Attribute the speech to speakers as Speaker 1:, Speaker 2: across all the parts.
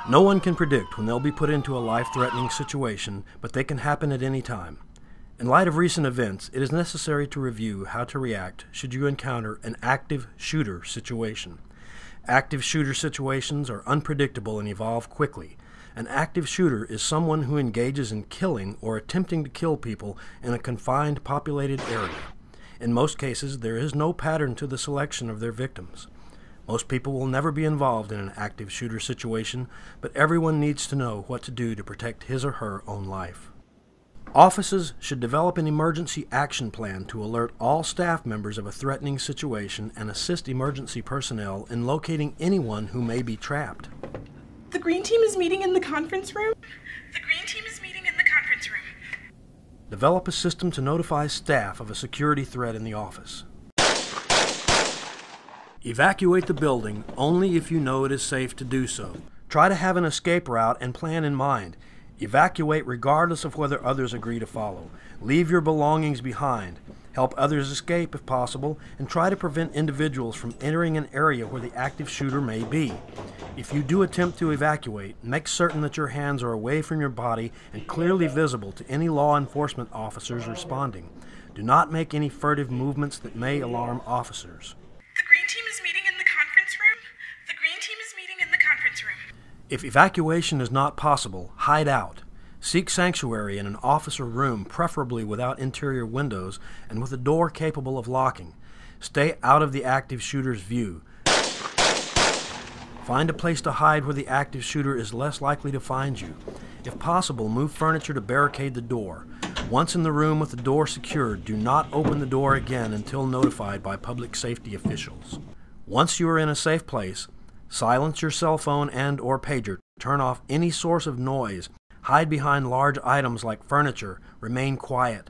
Speaker 1: No one can predict when they'll be put into a life-threatening situation, but they can happen at any time. In light of recent events, it is necessary to review how to react should you encounter an active shooter situation. Active shooter situations are unpredictable and evolve quickly. An active shooter is someone who engages in killing or attempting to kill people in a confined, populated area. In most cases, there is no pattern to the selection of their victims. Most people will never be involved in an active shooter situation, but everyone needs to know what to do to protect his or her own life. Offices should develop an emergency action plan to alert all staff members of a threatening situation and assist emergency personnel in locating anyone who may be trapped.
Speaker 2: The green team is meeting in the conference room. The green team is meeting in the conference room.
Speaker 1: Develop a system to notify staff of a security threat in the office. Evacuate the building only if you know it is safe to do so. Try to have an escape route and plan in mind. Evacuate regardless of whether others agree to follow. Leave your belongings behind. Help others escape if possible, and try to prevent individuals from entering an area where the active shooter may be. If you do attempt to evacuate, make certain that your hands are away from your body and clearly visible to any law enforcement officers responding. Do not make any furtive movements that may alarm officers.
Speaker 2: The green team is meeting in the conference room. The green team is meeting in the conference room.
Speaker 1: If evacuation is not possible, hide out. Seek sanctuary in an office or room, preferably without interior windows and with a door capable of locking. Stay out of the active shooter's view. Find a place to hide where the active shooter is less likely to find you. If possible, move furniture to barricade the door. Once in the room with the door secured, do not open the door again until notified by public safety officials. Once you are in a safe place, silence your cell phone and/or pager. Turn off any source of noise. Hide behind large items like furniture. Remain quiet.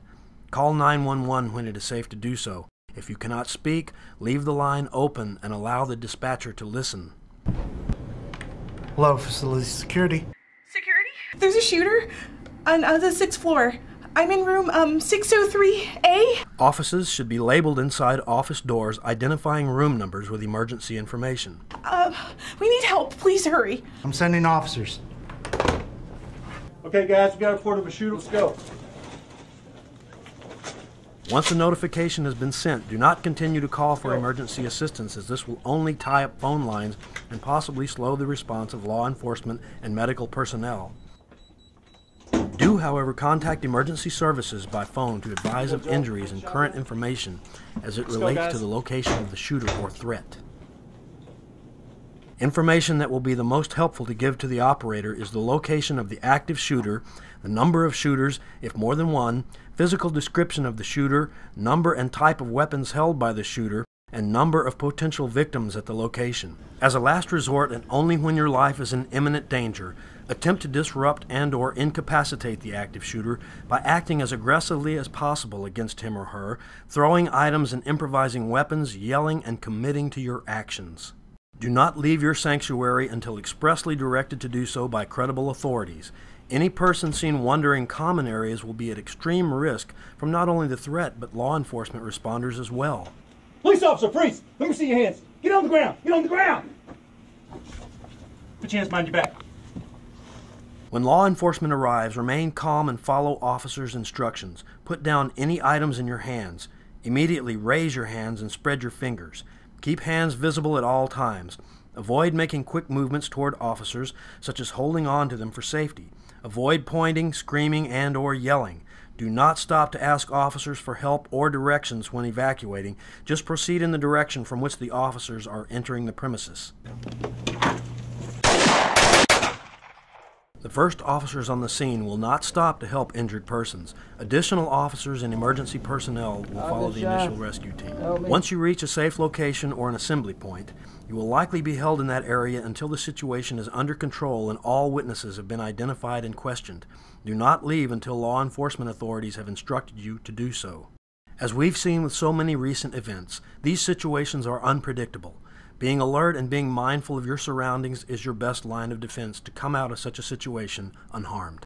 Speaker 1: Call 911 when it is safe to do so. If you cannot speak, leave the line open and allow the dispatcher to listen.
Speaker 3: Hello, facility security.
Speaker 2: Security? There's a shooter on the 6th floor. I'm in room 603A.
Speaker 1: Offices should be labeled inside office doors, identifying room numbers with emergency information.
Speaker 2: We need help. Please hurry.
Speaker 3: I'm sending officers.
Speaker 4: Okay, guys, we got a report of a shooter. Let's go.
Speaker 1: Once a notification has been sent, do not continue to call for emergency assistance, as this will only tie up phone lines and possibly slow the response of law enforcement and medical personnel. Do, however, contact emergency services by phone to advise of injuries and current information as it relates to the location of the shooter or threat. Information that will be the most helpful to give to the operator is the location of the active shooter, the number of shooters, if more than one, physical description of the shooter, number and type of weapons held by the shooter, and number of potential victims at the location. As a last resort, and only when your life is in imminent danger, attempt to disrupt and/or incapacitate the active shooter by acting as aggressively as possible against him or her, throwing items and improvising weapons, yelling, and committing to your actions. Do not leave your sanctuary until expressly directed to do so by credible authorities. Any person seen wandering common areas will be at extreme risk from not only the threat but law enforcement responders as well.
Speaker 4: Police officer, freeze! Let me see your hands. Get on the ground! Get on the ground! Put your hands behind your back.
Speaker 1: When law enforcement arrives, remain calm and follow officers' instructions. Put down any items in your hands. Immediately raise your hands and spread your fingers. Keep hands visible at all times. Avoid making quick movements toward officers, such as holding on to them for safety. Avoid pointing, screaming, and/or yelling. Do not stop to ask officers for help or directions when evacuating. Just proceed in the direction from which the officers are entering the premises. The first officers on the scene will not stop to help injured persons. Additional officers and emergency personnel will follow the initial rescue team. Once you reach a safe location or an assembly point, you will likely be held in that area until the situation is under control and all witnesses have been identified and questioned. Do not leave until law enforcement authorities have instructed you to do so. As we've seen with so many recent events, these situations are unpredictable. Being alert and being mindful of your surroundings is your best line of defense to come out of such a situation unharmed.